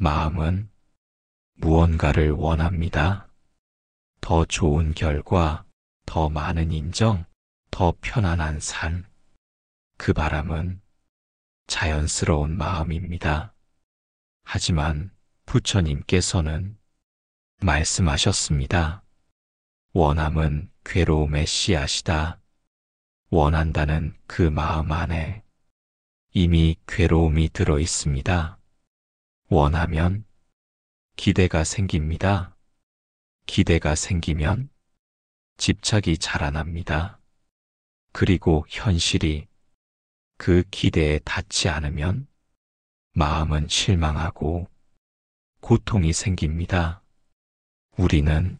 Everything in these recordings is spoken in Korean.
마음은 무언가를 원합니다. 더 좋은 결과, 더 많은 인정, 더 편안한 삶. 그 바람은 자연스러운 마음입니다. 하지만 부처님께서는 말씀하셨습니다. 원함은 괴로움의 씨앗이다. 원한다는 그 마음 안에 이미 괴로움이 들어 있습니다. 원하면 기대가 생깁니다. 기대가 생기면 집착이 자라납니다. 그리고 현실이 그 기대에 닿지 않으면 마음은 실망하고 고통이 생깁니다. 우리는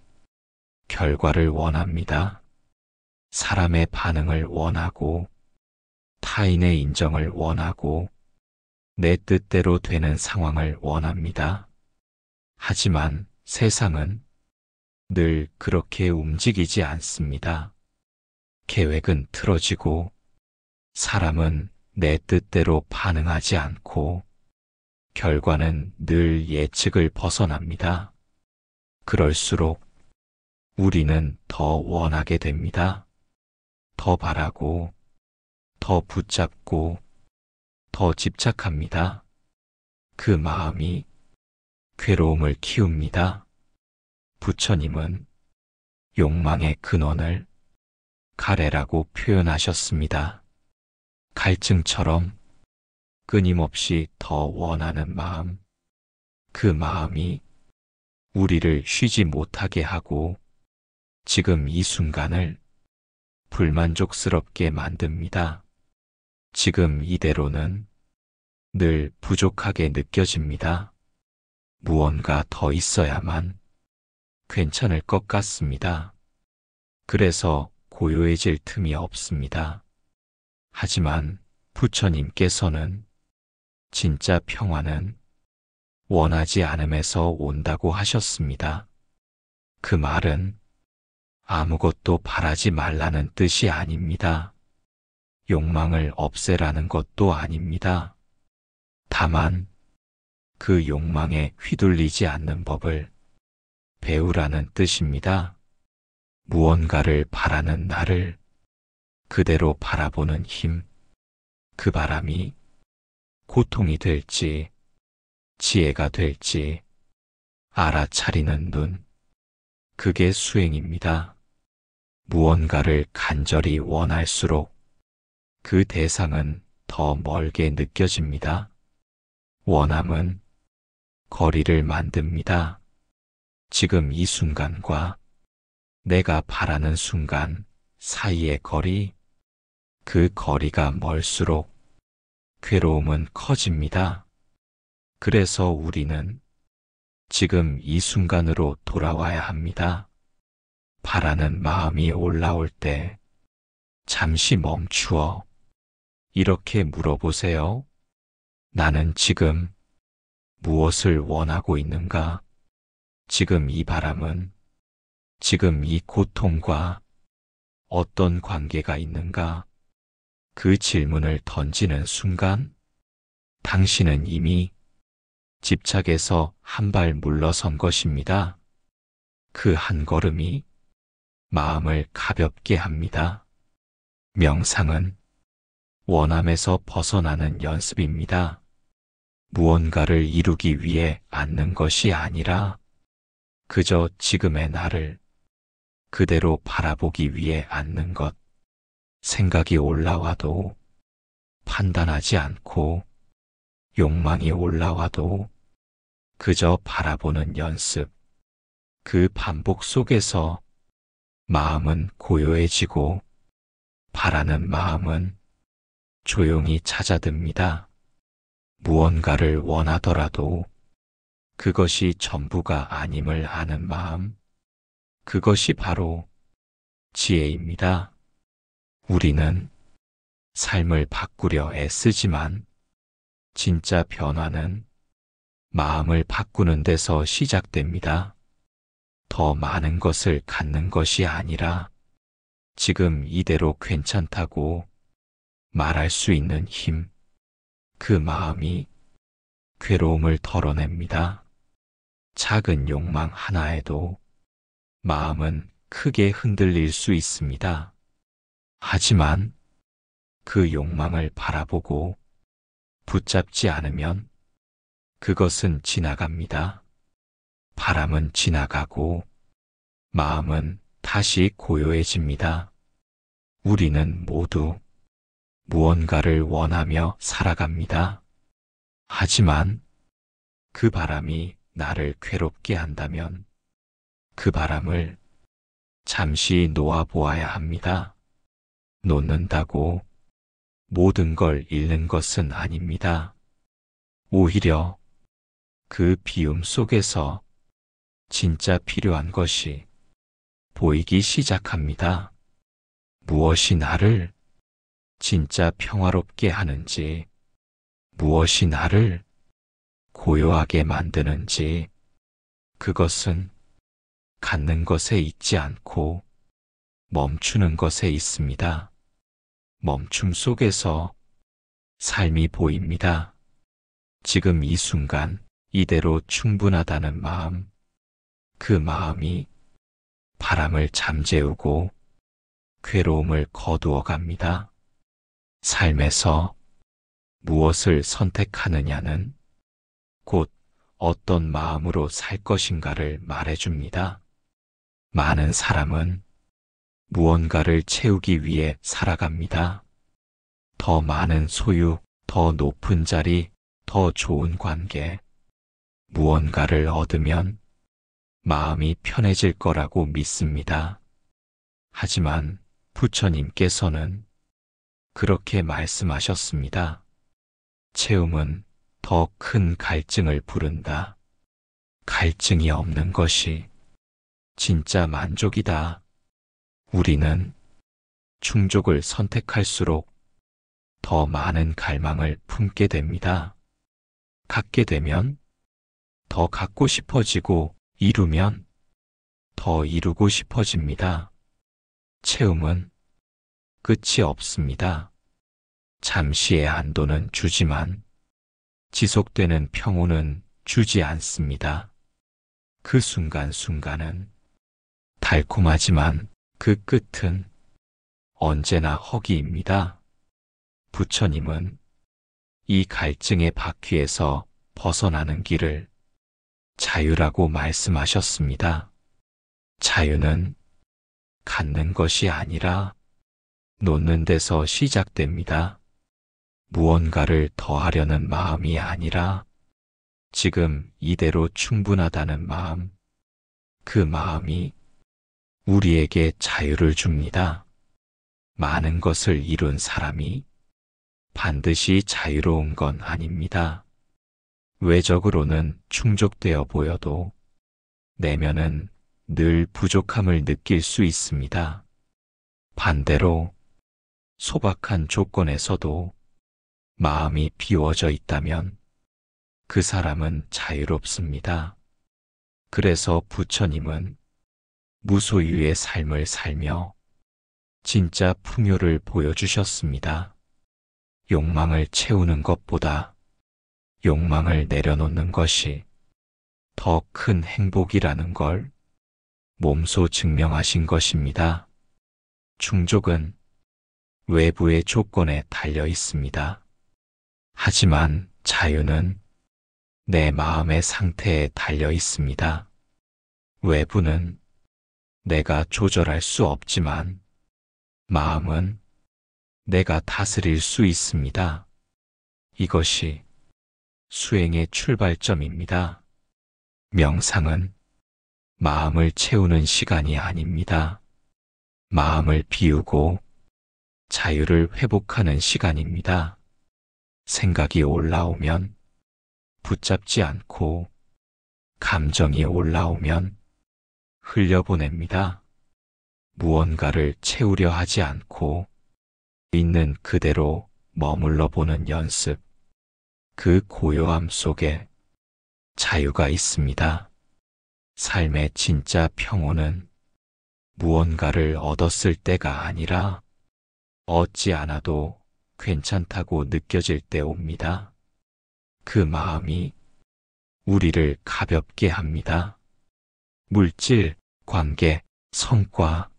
결과를 원합니다. 사람의 반응을 원하고 타인의 인정을 원하고 내 뜻대로 되는 상황을 원합니다. 하지만 세상은 늘 그렇게 움직이지 않습니다. 계획은 틀어지고 사람은 내 뜻대로 반응하지 않고 결과는 늘 예측을 벗어납니다. 그럴수록 우리는 더 원하게 됩니다. 더 바라고, 더 붙잡고, 더 집착합니다. 그 마음이 괴로움을 키웁니다. 부처님은 욕망의 근원을 가래라고 표현하셨습니다. 갈증처럼 끊임없이 더 원하는 마음, 그 마음이 우리를 쉬지 못하게 하고 지금 이 순간을 불만족스럽게 만듭니다. 지금 이대로는 늘 부족하게 느껴집니다. 무언가 더 있어야만 괜찮을 것 같습니다. 그래서 고요해질 틈이 없습니다. 하지만 부처님께서는 진짜 평화는 원하지 않음에서 온다고 하셨습니다. 그 말은 아무것도 바라지 말라는 뜻이 아닙니다. 욕망을 없애라는 것도 아닙니다. 다만 그 욕망에 휘둘리지 않는 법을 배우라는 뜻입니다. 무언가를 바라는 나를 그대로 바라보는 힘, 그 바람이 고통이 될지 지혜가 될지 알아차리는 눈, 그게 수행입니다. 무언가를 간절히 원할수록 그 대상은 더 멀게 느껴집니다. 원함은 거리를 만듭니다. 지금 이 순간과 내가 바라는 순간 사이의 거리, 그 거리가 멀수록 괴로움은 커집니다. 그래서 우리는 지금 이 순간으로 돌아와야 합니다. 바라는 마음이 올라올 때 잠시 멈추어 이렇게 물어보세요. 나는 지금 무엇을 원하고 있는가? 지금 이 바람은, 지금 이 고통과 어떤 관계가 있는가? 그 질문을 던지는 순간 당신은 이미 집착에서 한 발 물러선 것입니다. 그 한 걸음이 마음을 가볍게 합니다. 명상은 원함에서 벗어나는 연습입니다. 무언가를 이루기 위해 앉는 것이 아니라 그저 지금의 나를 그대로 바라보기 위해 앉는 것. 생각이 올라와도 판단하지 않고 욕망이 올라와도 그저 바라보는 연습. 그 반복 속에서 마음은 고요해지고 바라는 마음은 조용히 찾아듭니다. 무언가를 원하더라도 그것이 전부가 아님을 아는 마음, 그것이 바로 지혜입니다. 우리는 삶을 바꾸려 애쓰지만 진짜 변화는 마음을 바꾸는 데서 시작됩니다. 더 많은 것을 갖는 것이 아니라 지금 이대로 괜찮다고 말할 수 있는 힘, 그 마음이 괴로움을 덜어냅니다. 작은 욕망 하나에도 마음은 크게 흔들릴 수 있습니다. 하지만 그 욕망을 바라보고 붙잡지 않으면 그것은 지나갑니다. 바람은 지나가고 마음은 다시 고요해집니다. 우리는 모두 무언가를 원하며 살아갑니다. 하지만 그 바람이 나를 괴롭게 한다면 그 바람을 잠시 놓아보아야 합니다. 놓는다고 모든 걸 잃는 것은 아닙니다. 오히려 그 비움 속에서 진짜 필요한 것이 보이기 시작합니다. 무엇이 나를 진짜 평화롭게 하는지, 무엇이 나를 고요하게 만드는지, 그것은 갖는 것에 있지 않고 멈추는 것에 있습니다. 멈춤 속에서 삶이 보입니다. 지금 이 순간 이대로 충분하다는 마음, 그 마음이 바람을 잠재우고 괴로움을 거두어 갑니다. 삶에서 무엇을 선택하느냐는 곧 어떤 마음으로 살 것인가를 말해줍니다. 많은 사람은 무언가를 채우기 위해 살아갑니다. 더 많은 소유, 더 높은 자리, 더 좋은 관계, 무언가를 얻으면 마음이 편해질 거라고 믿습니다. 하지만 부처님께서는 그렇게 말씀하셨습니다. 채움은 더 큰 갈증을 부른다. 갈증이 없는 것이 진짜 만족이다. 우리는 충족을 선택할수록 더 많은 갈망을 품게 됩니다. 갖게 되면 더 갖고 싶어지고 이루면 더 이루고 싶어집니다. 채움은 끝이 없습니다. 잠시의 안도는 주지만 지속되는 평온은 주지 않습니다. 그 순간순간은 달콤하지만 그 끝은 언제나 허기입니다. 부처님은 이 갈증의 바퀴에서 벗어나는 길을 자유라고 말씀하셨습니다. 자유는 갖는 것이 아니라 놓는 데서 시작됩니다. 무언가를 더하려는 마음이 아니라 지금 이대로 충분하다는 마음, 그 마음이 우리에게 자유를 줍니다. 많은 것을 이룬 사람이 반드시 자유로운 건 아닙니다. 외적으로는 충족되어 보여도 내면은 늘 부족함을 느낄 수 있습니다. 반대로 소박한 조건에서도 마음이 비워져 있다면 그 사람은 자유롭습니다. 그래서 부처님은 무소유의 삶을 살며 진짜 풍요를 보여주셨습니다. 욕망을 채우는 것보다 욕망을 내려놓는 것이 더 큰 행복이라는 걸 몸소 증명하신 것입니다. 충족은 외부의 조건에 달려 있습니다. 하지만 자유는 내 마음의 상태에 달려 있습니다. 외부는 내가 조절할 수 없지만 마음은 내가 다스릴 수 있습니다. 이것이 수행의 출발점입니다. 명상은 마음을 채우는 시간이 아닙니다. 마음을 비우고 자유를 회복하는 시간입니다. 생각이 올라오면 붙잡지 않고 감정이 올라오면 흘려보냅니다. 무언가를 채우려 하지 않고 있는 그대로 머물러 보는 연습, 그 고요함 속에 자유가 있습니다. 삶의 진짜 평온은 무언가를 얻었을 때가 아니라 얻지 않아도 괜찮다고 느껴질 때 옵니다. 그 마음이 우리를 가볍게 합니다. 물질, 관계, 성과,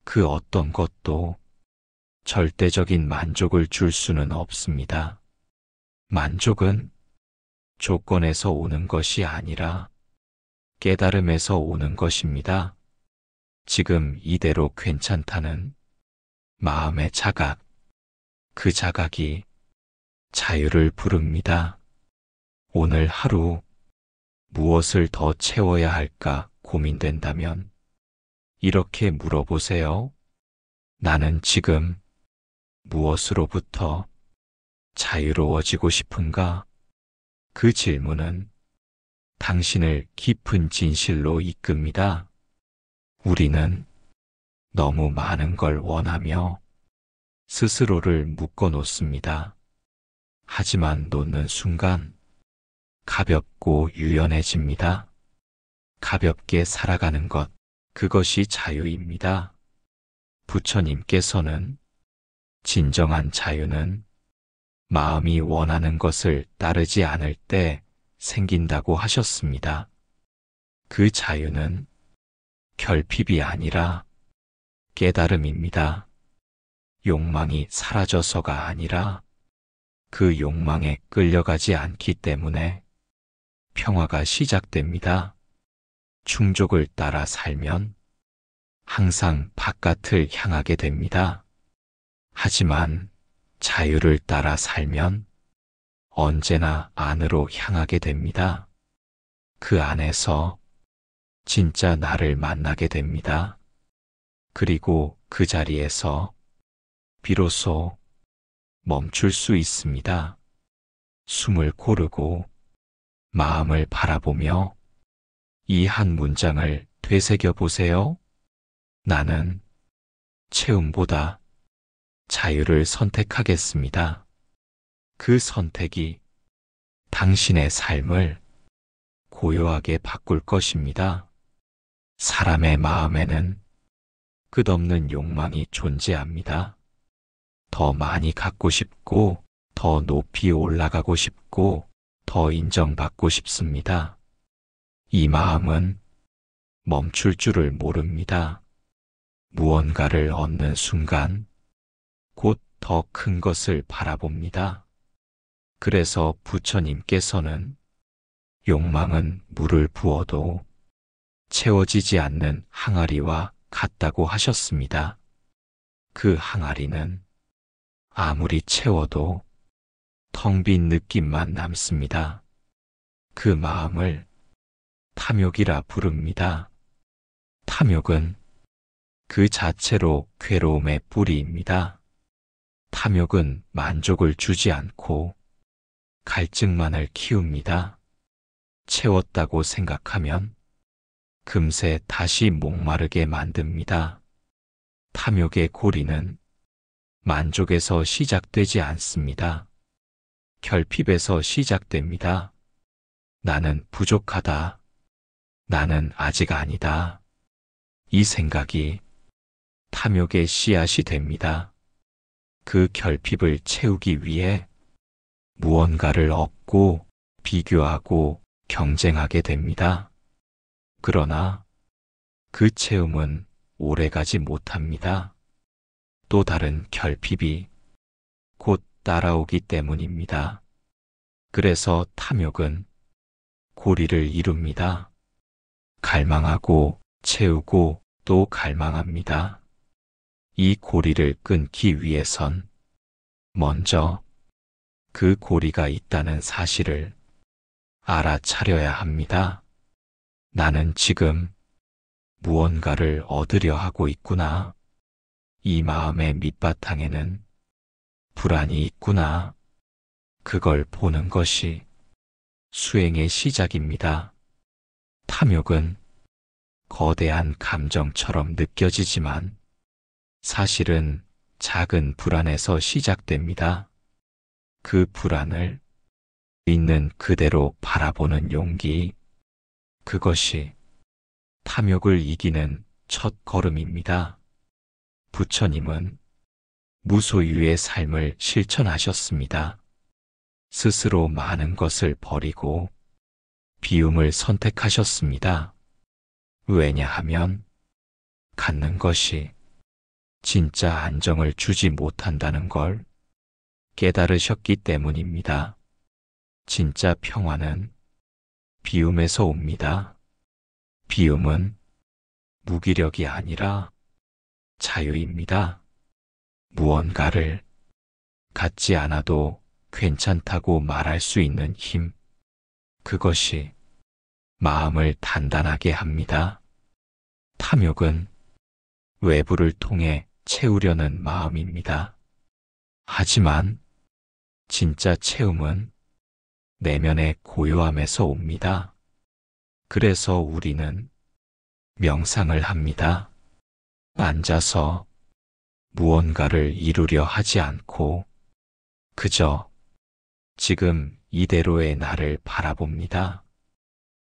그 어떤 것도 절대적인 만족을 줄 수는 없습니다. 만족은 조건에서 오는 것이 아니라 깨달음에서 오는 것입니다. 지금 이대로 괜찮다는 마음의 자각, 그 자각이 자유를 부릅니다. 오늘 하루 무엇을 더 채워야 할까 고민된다면 이렇게 물어보세요. 나는 지금 무엇으로부터 자유로워지고 싶은가? 그 질문은 당신을 깊은 진실로 이끕니다. 우리는 너무 많은 걸 원하며 스스로를 묶어 놓습니다. 하지만 놓는 순간 가볍고 유연해집니다. 가볍게 살아가는 것, 그것이 자유입니다. 부처님께서는 진정한 자유는 마음이 원하는 것을 따르지 않을 때 생긴다고 하셨습니다. 그 자유는 결핍이 아니라 깨달음입니다. 욕망이 사라져서가 아니라 그 욕망에 끌려가지 않기 때문에 평화가 시작됩니다. 충족을 따라 살면 항상 바깥을 향하게 됩니다. 하지만 자유를 따라 살면 언제나 안으로 향하게 됩니다. 그 안에서 진짜 나를 만나게 됩니다. 그리고 그 자리에서 비로소 멈출 수 있습니다. 숨을 고르고 마음을 바라보며 이 한 문장을 되새겨 보세요. 나는 채움보다 자유를 선택하겠습니다. 그 선택이 당신의 삶을 고요하게 바꿀 것입니다. 사람의 마음에는 끝없는 욕망이 존재합니다. 더 많이 갖고 싶고, 더 높이 올라가고 싶고, 더 인정받고 싶습니다. 이 마음은 멈출 줄을 모릅니다. 무언가를 얻는 순간 곧 더 큰 것을 바라봅니다. 그래서 부처님께서는 욕망은 물을 부어도 채워지지 않는 항아리와 같다고 하셨습니다. 그 항아리는 아무리 채워도 텅 빈 느낌만 남습니다. 그 마음을 탐욕이라 부릅니다. 탐욕은 그 자체로 괴로움의 뿌리입니다. 탐욕은 만족을 주지 않고 갈증만을 키웁니다. 채웠다고 생각하면 금세 다시 목마르게 만듭니다. 탐욕의 고리는 만족에서 시작되지 않습니다. 결핍에서 시작됩니다. 나는 부족하다. 나는 아직 아니다. 이 생각이 탐욕의 씨앗이 됩니다. 그 결핍을 채우기 위해 무언가를 얻고 비교하고 경쟁하게 됩니다. 그러나 그 채움은 오래가지 못합니다. 또 다른 결핍이 곧 따라오기 때문입니다. 그래서 탐욕은 고리를 이룹니다. 갈망하고 채우고 또 갈망합니다. 이 고리를 끊기 위해선 먼저 그 고리가 있다는 사실을 알아차려야 합니다. 나는 지금 무언가를 얻으려 하고 있구나. 이 마음의 밑바탕에는 불안이 있구나. 그걸 보는 것이 수행의 시작입니다. 탐욕은 거대한 감정처럼 느껴지지만 사실은 작은 불안에서 시작됩니다. 그 불안을 있는 그대로 바라보는 용기, 그것이 탐욕을 이기는 첫 걸음입니다. 부처님은 무소유의 삶을 실천하셨습니다. 스스로 많은 것을 버리고 비움을 선택하셨습니다. 왜냐하면 갖는 것이 진짜 안정을 주지 못한다는 걸 깨달으셨기 때문입니다. 진짜 평화는 비움에서 옵니다. 비움은 무기력이 아니라 자유입니다. 무언가를 갖지 않아도 괜찮다고 말할 수 있는 힘, 그것이 마음을 단단하게 합니다. 탐욕은 외부를 통해 채우려는 마음입니다. 하지만 진짜 채움은 내면의 고요함에서 옵니다. 그래서 우리는 명상을 합니다. 앉아서 무언가를 이루려 하지 않고 그저 지금 이대로의 나를 바라봅니다.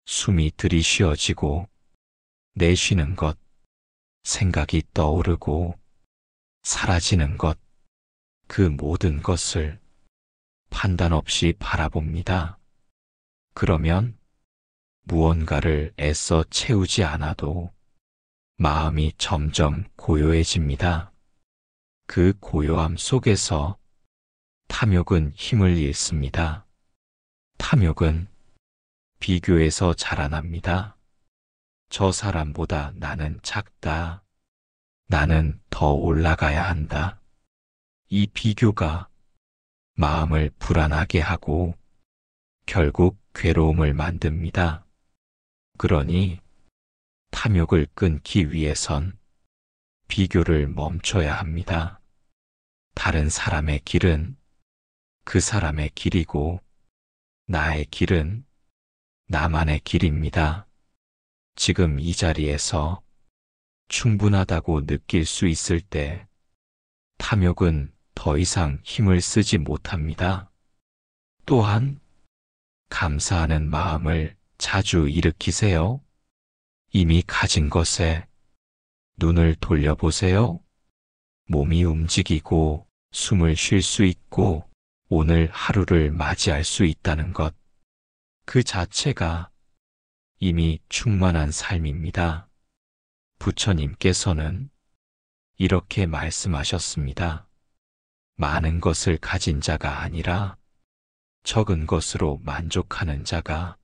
숨이 들이쉬어지고 내쉬는 것, 생각이 떠오르고 사라지는 것, 그 모든 것을 판단 없이 바라봅니다. 그러면 무언가를 애써 채우지 않아도 마음이 점점 고요해집니다. 그 고요함 속에서 탐욕은 힘을 잃습니다. 탐욕은 비교에서 자라납니다. 저 사람보다 나는 작다. 나는 더 올라가야 한다. 이 비교가 마음을 불안하게 하고 결국 괴로움을 만듭니다. 그러니 탐욕을 끊기 위해선 비교를 멈춰야 합니다. 다른 사람의 길은 그 사람의 길이고 나의 길은 나만의 길입니다. 지금 이 자리에서 충분하다고 느낄 수 있을 때 탐욕은 더 이상 힘을 쓰지 못합니다. 또한 감사하는 마음을 자주 일으키세요. 이미 가진 것에 눈을 돌려보세요. 몸이 움직이고 숨을 쉴 수 있고 오늘 하루를 맞이할 수 있다는 것. 그 자체가 이미 충만한 삶입니다. 부처님께서는 이렇게 말씀하셨습니다. 많은 것을 가진 자가 아니라 적은 것으로 만족하는 자가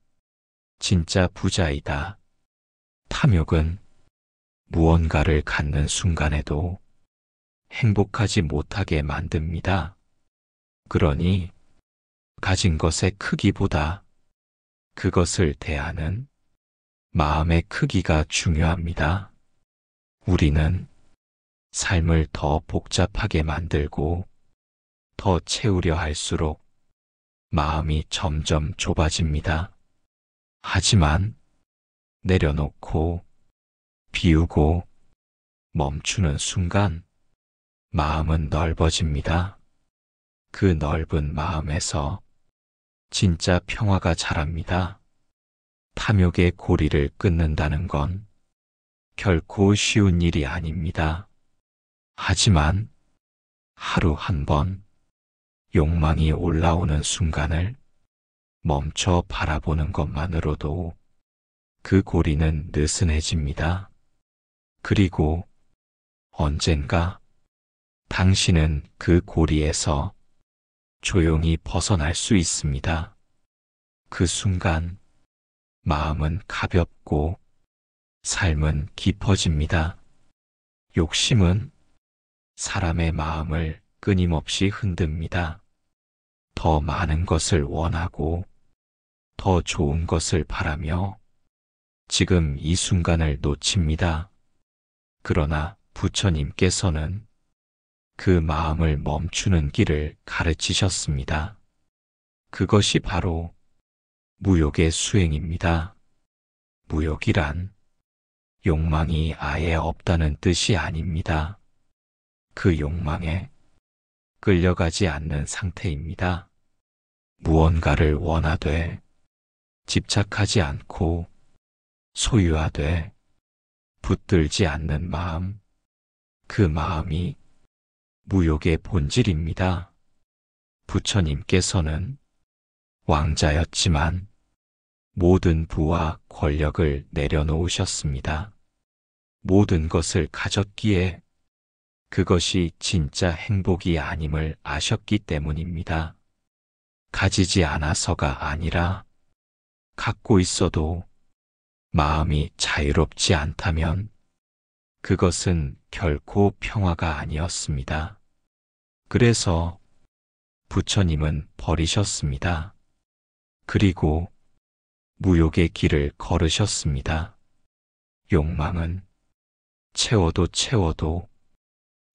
진짜 부자이다. 탐욕은 무언가를 갖는 순간에도 행복하지 못하게 만듭니다. 그러니 가진 것의 크기보다 그것을 대하는 마음의 크기가 중요합니다. 우리는 삶을 더 복잡하게 만들고 더 채우려 할수록 마음이 점점 좁아집니다. 하지만 내려놓고 비우고 멈추는 순간 마음은 넓어집니다. 그 넓은 마음에서 진짜 평화가 자랍니다. 탐욕의 고리를 끊는다는 건 결코 쉬운 일이 아닙니다. 하지만 하루 한 번 욕망이 올라오는 순간을 멈춰 바라보는 것만으로도 그 고리는 느슨해집니다. 그리고 언젠가 당신은 그 고리에서 조용히 벗어날 수 있습니다. 그 순간 마음은 가볍고 삶은 깊어집니다. 욕심은 사람의 마음을 끊임없이 흔듭니다. 더 많은 것을 원하고 더 좋은 것을 바라며 지금 이 순간을 놓칩니다. 그러나 부처님께서는 그 마음을 멈추는 길을 가르치셨습니다. 그것이 바로 무욕의 수행입니다. 무욕이란 욕망이 아예 없다는 뜻이 아닙니다. 그 욕망에 끌려가지 않는 상태입니다. 무언가를 원하되 집착하지 않고 소유하되 붙들지 않는 마음, 그 마음이 무욕의 본질입니다. 부처님께서는 왕자였지만 모든 부와 권력을 내려놓으셨습니다. 모든 것을 가졌기에 그것이 진짜 행복이 아님을 아셨기 때문입니다. 가지지 않아서가 아니라 갖고 있어도 마음이 자유롭지 않다면 그것은 결코 평화가 아니었습니다. 그래서 부처님은 버리셨습니다. 그리고 무욕의 길을 걸으셨습니다. 욕망은 채워도 채워도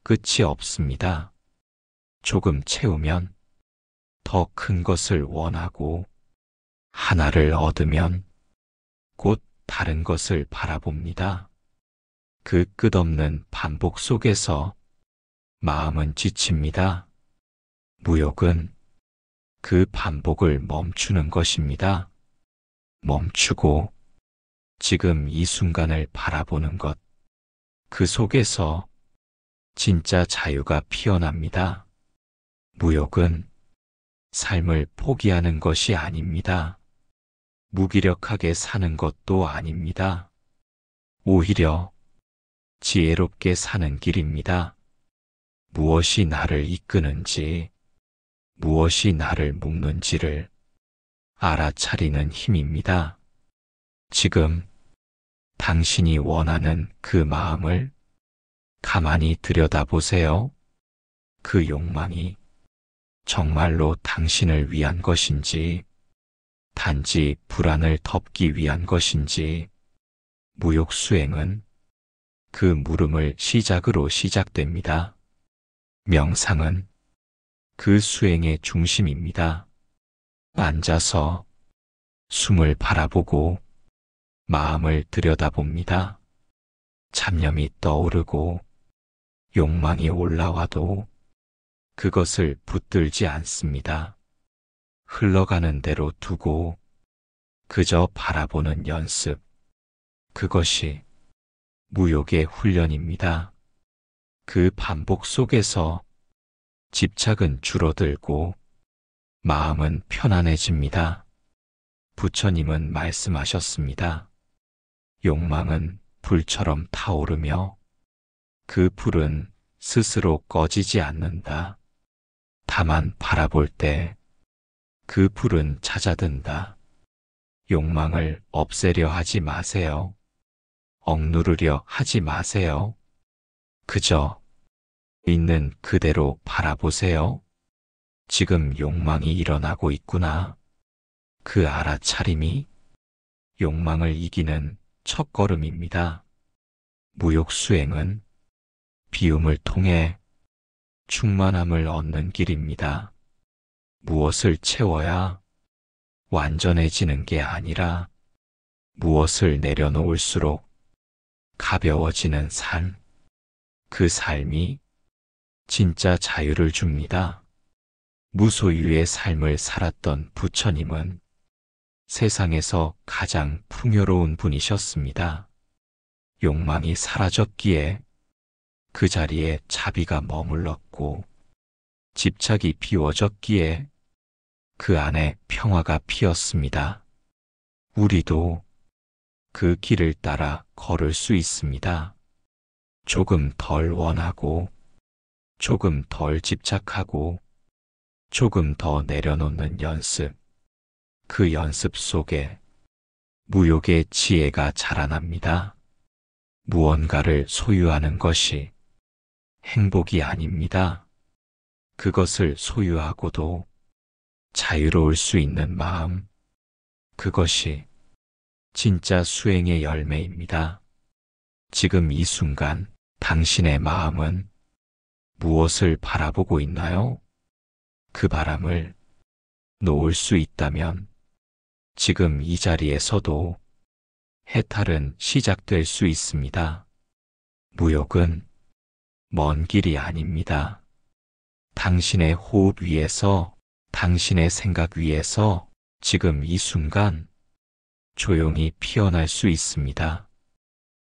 끝이 없습니다. 조금 채우면 더 큰 것을 원하고 하나를 얻으면 곧 다른 것을 바라봅니다. 그 끝없는 반복 속에서 마음은 지칩니다. 무욕은 그 반복을 멈추는 것입니다. 멈추고 지금 이 순간을 바라보는 것, 그 속에서 진짜 자유가 피어납니다. 무욕은 삶을 포기하는 것이 아닙니다. 무기력하게 사는 것도 아닙니다. 오히려 지혜롭게 사는 길입니다. 무엇이 나를 이끄는지, 무엇이 나를 묶는지를 알아차리는 힘입니다. 지금 당신이 원하는 그 마음을 가만히 들여다보세요. 그 욕망이 정말로 당신을 위한 것인지, 단지 불안을 덮기 위한 것인지, 무욕 수행은 그 물음을 시작으로 시작됩니다. 명상은 그 수행의 중심입니다. 앉아서 숨을 바라보고 마음을 들여다봅니다. 잡념이 떠오르고 욕망이 올라와도 그것을 붙들지 않습니다. 흘러가는 대로 두고 그저 바라보는 연습, 그것이 무욕의 훈련입니다. 그 반복 속에서 집착은 줄어들고 마음은 편안해집니다. 부처님은 말씀하셨습니다. 욕망은 불처럼 타오르며 그 불은 스스로 꺼지지 않는다. 다만 바라볼 때 그 불은 잦아든다. 욕망을 없애려 하지 마세요. 억누르려 하지 마세요. 그저 있는 그대로 바라보세요. 지금 욕망이 일어나고 있구나. 그 알아차림이 욕망을 이기는 첫걸음입니다. 무욕 수행은 비움을 통해 충만함을 얻는 길입니다. 무엇을 채워야 완전해지는 게 아니라 무엇을 내려놓을수록 가벼워지는 삶, 그 삶이 진짜 자유를 줍니다. 무소유의 삶을 살았던 부처님은 세상에서 가장 풍요로운 분이셨습니다. 욕망이 사라졌기에 그 자리에 자비가 머물렀고 집착이 비워졌기에 그 안에 평화가 피었습니다. 우리도 그 길을 따라 걸을 수 있습니다. 조금 덜 원하고, 조금 덜 집착하고, 조금 더 내려놓는 연습. 그 연습 속에 무욕의 지혜가 자라납니다. 무언가를 소유하는 것이 행복이 아닙니다. 그것을 소유하고도 자유로울 수 있는 마음, 그것이 진짜 수행의 열매입니다. 지금 이 순간 당신의 마음은 무엇을 바라보고 있나요? 그 바람을 놓을 수 있다면 지금 이 자리에서도 해탈은 시작될 수 있습니다. 무욕은 먼 길이 아닙니다. 당신의 호흡 위에서, 당신의 생각 위에서 지금 이 순간 조용히 피어날 수 있습니다.